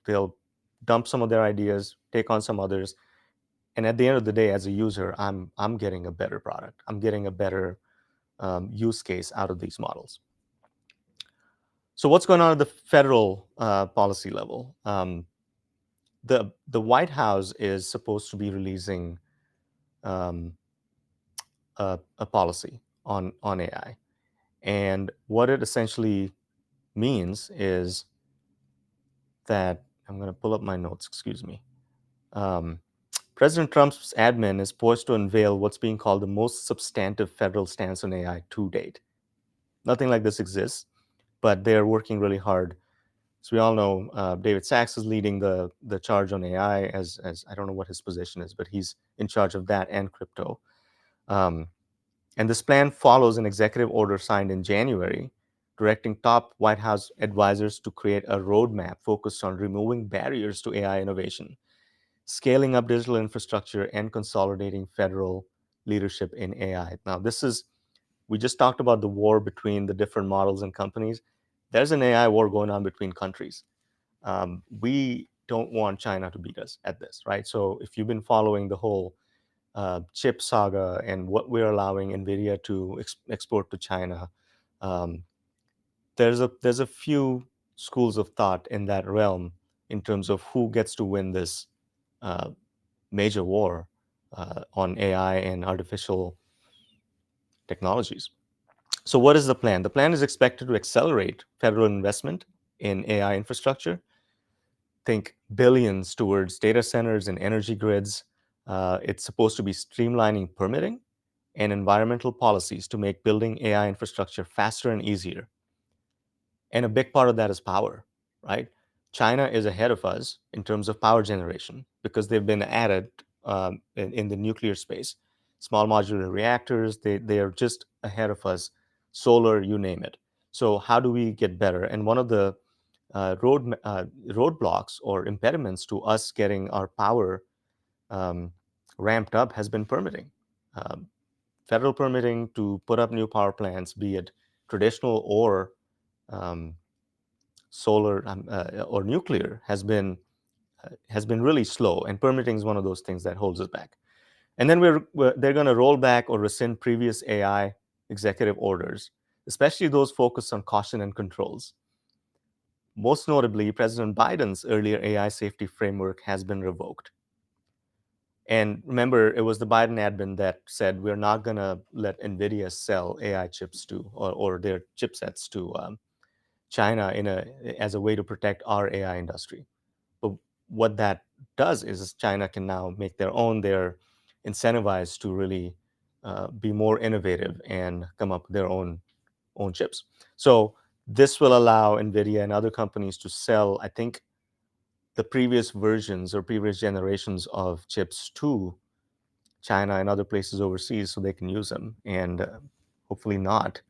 they'll dump some of their ideas, take on some others, and at the end of the day, as a user, I'm getting a better product. I'm getting a better use case out of these models. So what's going on at the federal policy level? The White House is supposed to be releasing um, a policy on AI, and what it essentially means is that I'm going to pull up my notes. Excuse me. Um, President Trump's admin is poised to unveil what's being called the most substantive federal stance on AI to date. Nothing like this exists, but they're working really hard. So we all know David Sachs is leading the charge on AI as I don't know what his position is, but he's in charge of that and crypto. Um, and this plan follows an executive order signed in January, directing top White House advisors to create a roadmap focused on removing barriers to AI innovation, scaling up digital infrastructure, and consolidating federal leadership in AI. Now, we just talked about the war between the different models and companies. There's an AI war going on between countries. We don't want China to beat us at this, right? So if you've been following the whole chip saga and what we're allowing NVIDIA to export to China, um, there's a few schools of thought in that realm in terms of who gets to win this uh, major war on AI and artificial technologies. So what is the plan? The plan is expected to accelerate federal investment in AI infrastructure. Think billions towards data centers and energy grids. It's supposed to be streamlining permitting and environmental policies to make building AI infrastructure faster and easier. And a big part of that is power, right? China is ahead of us in terms of power generation because they've been added in the nuclear space. Small modular reactors, they are just ahead of us. Solar, you name it. So how do we get better? And one of the roadblocks or impediments to us getting our power um, ramped up has been permitting. Um, Federal permitting to put up new power plants, be it traditional or um, solar or nuclear, has been really slow, and permitting is one of those things that holds us back. And then they're going to roll back or rescind previous AI executive orders, especially those focused on caution and controls. Most notably, President Biden's earlier AI safety framework has been revoked. And remember, it was the Biden admin that said we're not going to let NVIDIA sell AI chips to or their chipsets to China as a way to protect our AI industry. But what that does is China can now make their own. They're incentivized to really be more innovative and come up with their own chips. So this will allow NVIDIA and other companies to sell, I think, the previous versions or previous generations of chips to China and other places overseas so they can use them and hopefully not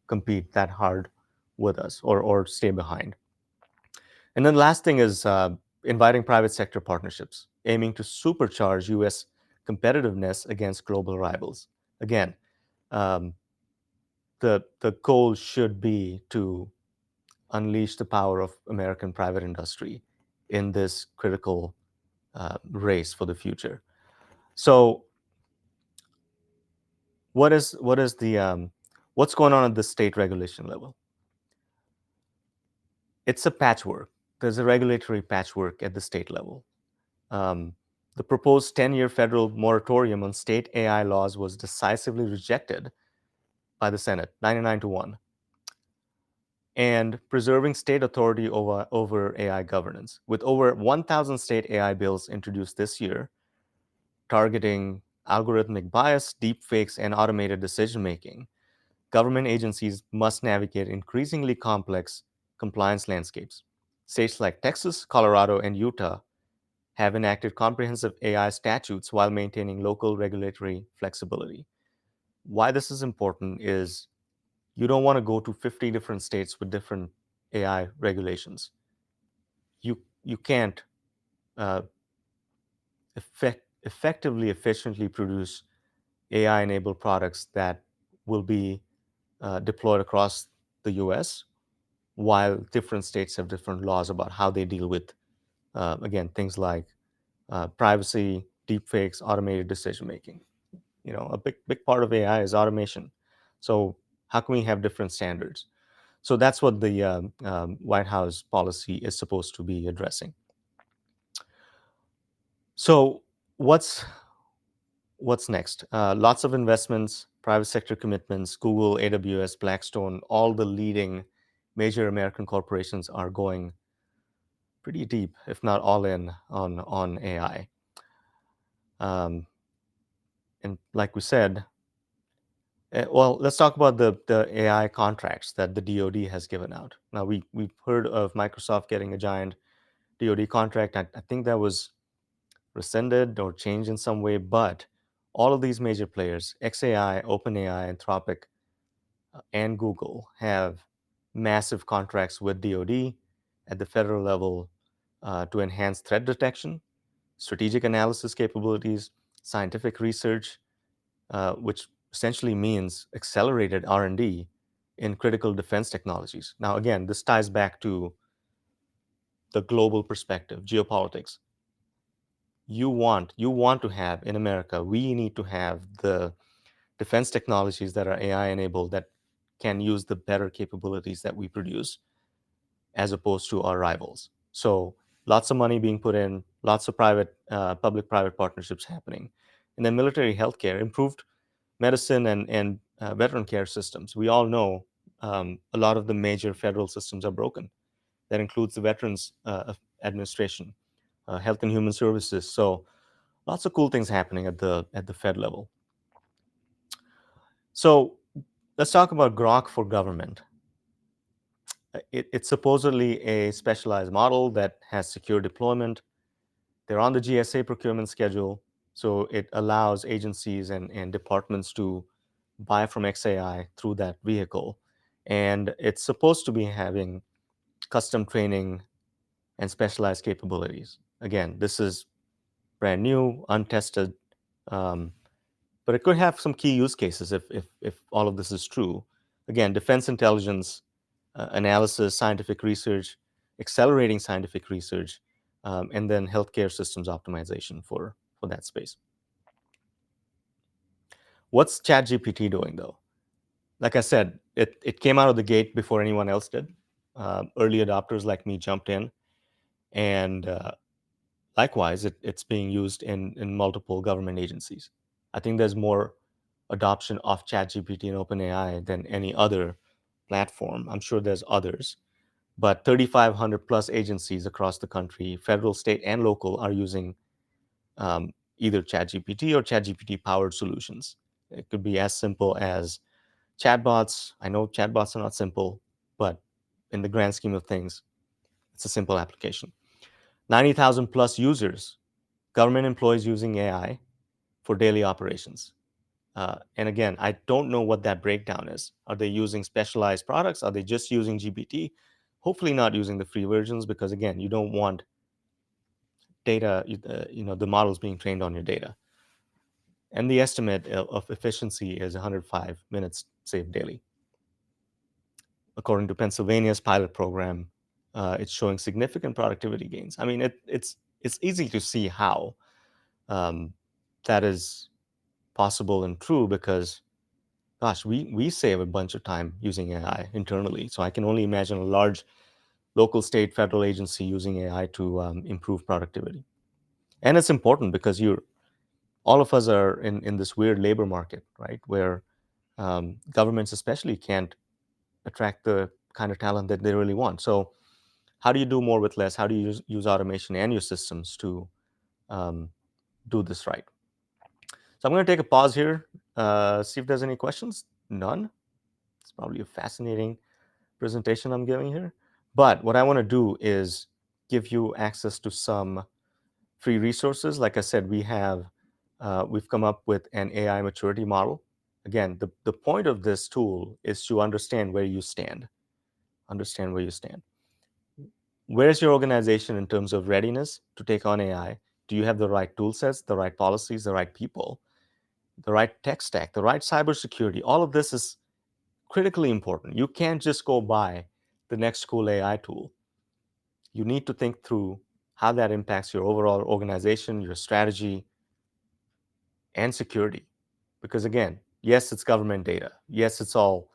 compete that hard with us or stay behind. And then the last thing is inviting private sector partnerships, aiming to supercharge US competitiveness against global rivals. Again, um, the goal should be to unleash the power of American private industry in this critical race for the future. So what's going on at the state regulation level? It's a patchwork. There's a regulatory patchwork at the state level. Um, the proposed 10-year federal moratorium on state AI laws was decisively rejected by the Senate, 99-1, and preserving state authority over AI governance. With over 1,000 state AI bills introduced this year, targeting algorithmic bias, deepfakes, and automated decision-making, government agencies must navigate increasingly complex compliance landscapes. States like Texas, Colorado, and Utah have enacted comprehensive AI statutes while maintaining local regulatory flexibility. Why this is important is you don't want to go to 50 different states with different AI regulations. You can't uh, effectively, efficiently produce AI-enabled products that will be deployed across the US while different states have different laws about how they deal with Again, things like privacy, deepfakes, automated decision making. A big part of AI is automation. So how can we have different standards? So that's what the White House policy is supposed to be addressing. So what's next? Lots of investments, private sector commitments, Google, AWS, Blackstone, all the leading major American corporations are going pretty deep, if not all in, on AI. And like we said, well, let's talk about the AI contracts that the DoD has given out. Now, we've heard of Microsoft getting a giant DoD contract. I think that was rescinded or changed in some way, but all of these major players, XAI, OpenAI, Anthropic, and Google, have massive contracts with DoD at the federal level to enhance threat detection, strategic analysis capabilities, scientific research, which essentially means accelerated R&D in critical defense technologies. Now, again, this ties back to the global perspective, geopolitics. You want to have in America, we need to have the defense technologies that are AI enabled that can use the better capabilities that we produce as opposed to our rivals. So lots of money being put in, lots of public-private partnerships happening. And then military healthcare, improved medicine and veteran care systems. We all know a lot of the major federal systems are broken. That includes the Veterans Administration, Health and Human Services. So lots of cool things happening at the Fed level. So let's talk about Grok for government. It's supposedly a specialized model that has secure deployment. They're on the GSA procurement schedule, so it allows agencies and departments to buy from XAI through that vehicle. And it's supposed to be having custom training and specialized capabilities. Again, this is brand new, untested, but it could have some key use cases if all of this is true. Again, defense intelligence, analysis, scientific research, accelerating scientific research, and then healthcare systems optimization for that space. What's ChatGPT doing though? Like I said, it came out of the gate before anyone else did. Early adopters like me jumped in, and likewise, it's being used in multiple government agencies. I think there's more adoption of ChatGPT and OpenAI than any other platform. I'm sure there's others, but 3,500 plus agencies across the country, federal, state, and local, are using either ChatGPT or ChatGPT powered solutions. It could be as simple as chatbots. I know chatbots are not simple, but in the grand scheme of things, it's a simple application. 90,000 plus users, government employees using AI for daily operations. And again, I don't know what that breakdown is. Are they using specialized products? Are they just using GPT? Hopefully not using the free versions, because again, you don't want data, the models being trained on your data. And the estimate of efficiency is 105 minutes saved daily. According to Pennsylvania's pilot program, it's showing significant productivity gains. I mean, it's easy to see how that is possible and true, because gosh, we save a bunch of time using AI internally. So I can only imagine a large local, state, federal agency using AI to improve productivity. And it's important because all of us are in this weird labor market, right? Where governments especially can't attract the kind of talent that they really want. So how do you do more with less? How do you use automation and your systems to do this right? So I'm going to take a pause here, see if there's any questions. None. It's probably a fascinating presentation I'm giving here. But what I want to do is give you access to some free resources. Like I said, we've come up with an AI maturity model. Again, the point of this tool is to understand where you stand. Understand where you stand. Where's your organization in terms of readiness to take on AI? Do you have the right tool sets, the right policies, the right people, the right tech stack, the right cybersecurity? All of this is critically important. You can't just go buy the next cool AI tool. You need to think through how that impacts your overall organization, your strategy, and security. Because again, yes, it's government data. Yes, it's all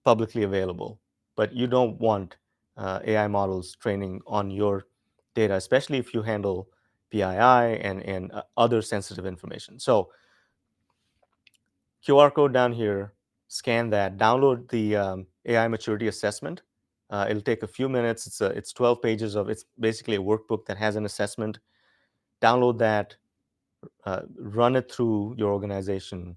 publicly available, but you don't want AI models training on your data, especially if you handle PII and other sensitive information. So QR code down here, scan that, download the AI maturity assessment. It'll take a few minutes. It's 12 pages of, it's basically a workbook that has an assessment. Download that, run it through your organization,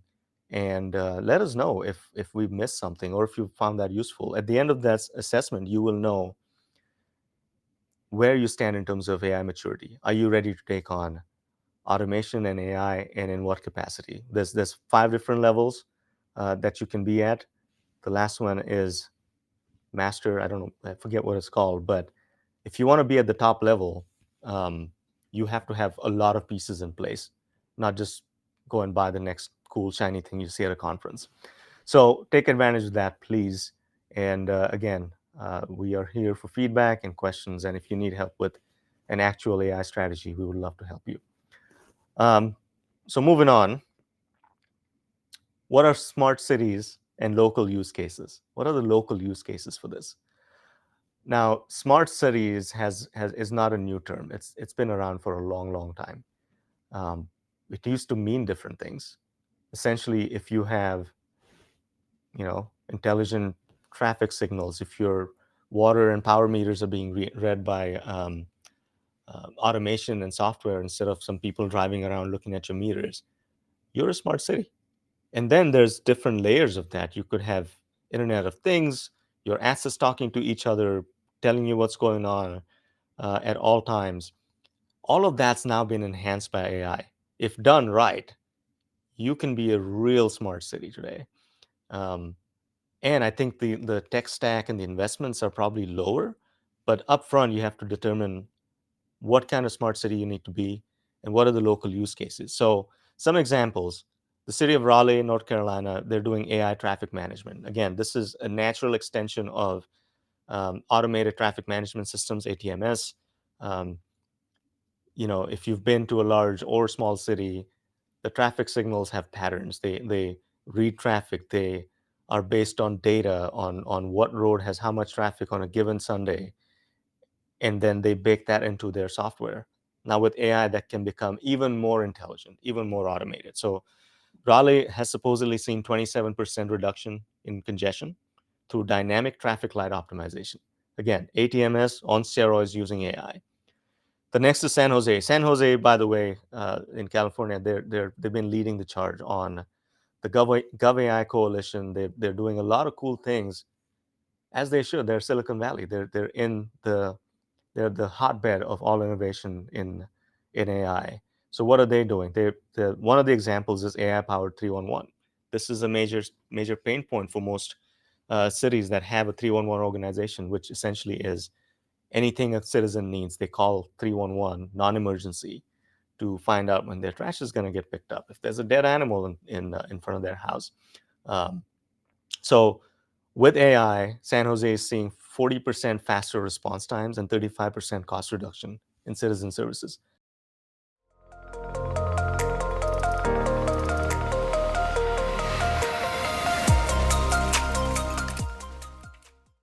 and let us know if we've missed something or if you found that useful. At the end of that assessment, you will know where you stand in terms of AI maturity. Are you ready to take on automation and AI, and in what capacity? There's 5 different levels that you can be at. The last one is master. I don't know, I forget what it's called, but if you want to be at the top level, um, you have to have a lot of pieces in place, not just go and buy the next cool shiny thing you see at a conference. So take advantage of that, please. And again, we are here for feedback and questions. And if you need help with an actual AI strategy, we would love to help you. Um, so moving on, what are smart cities and local use cases? What are the local use cases for this? Now, smart cities is not a new term. It's been around for a long, long time. Um, it used to mean different things. Essentially, if you have, intelligent traffic signals, if your water and power meters are being read by automation and software instead of some people driving around looking at your meters, you're a smart city. And then there's different layers of that. You could have Internet of Things, your assets talking to each other, telling you what's going on at all times. All of that's now been enhanced by AI. If done right, you can be a real smart city today. Um, and I think the tech stack and the investments are probably lower, but upfront you have to determine what kind of smart city you need to be and what are the local use cases. So some examples: the city of Raleigh, North Carolina, they're doing AI traffic management. Again, this is a natural extension of automated traffic management systems, ATMS. Um, if you've been to a large or small city, the traffic signals have patterns. They read traffic. They are based on data on what road has how much traffic on a given Sunday, and then they bake that into their software. Now with AI, that can become even more intelligent, even more automated. So Raleigh has supposedly seen 27% reduction in congestion through dynamic traffic light optimization. Again, ATMS on steroids using AI. The next is San Jose. San Jose, by the way, in California, they've been leading the charge on the GovAI coalition. They're doing a lot of cool things, as they should. They're Silicon Valley. They're the hotbed of all innovation in AI. So what are they doing? One of the examples is AI powered 311. This is a major pain point for most cities that have a 311 organization, which essentially is anything a citizen needs, they call 311 non-emergency to find out when their trash is going to get picked up, if there's a dead animal in front of their house. Um, so with AI, San Jose is seeing 40% faster response times and 35% cost reduction in citizen services.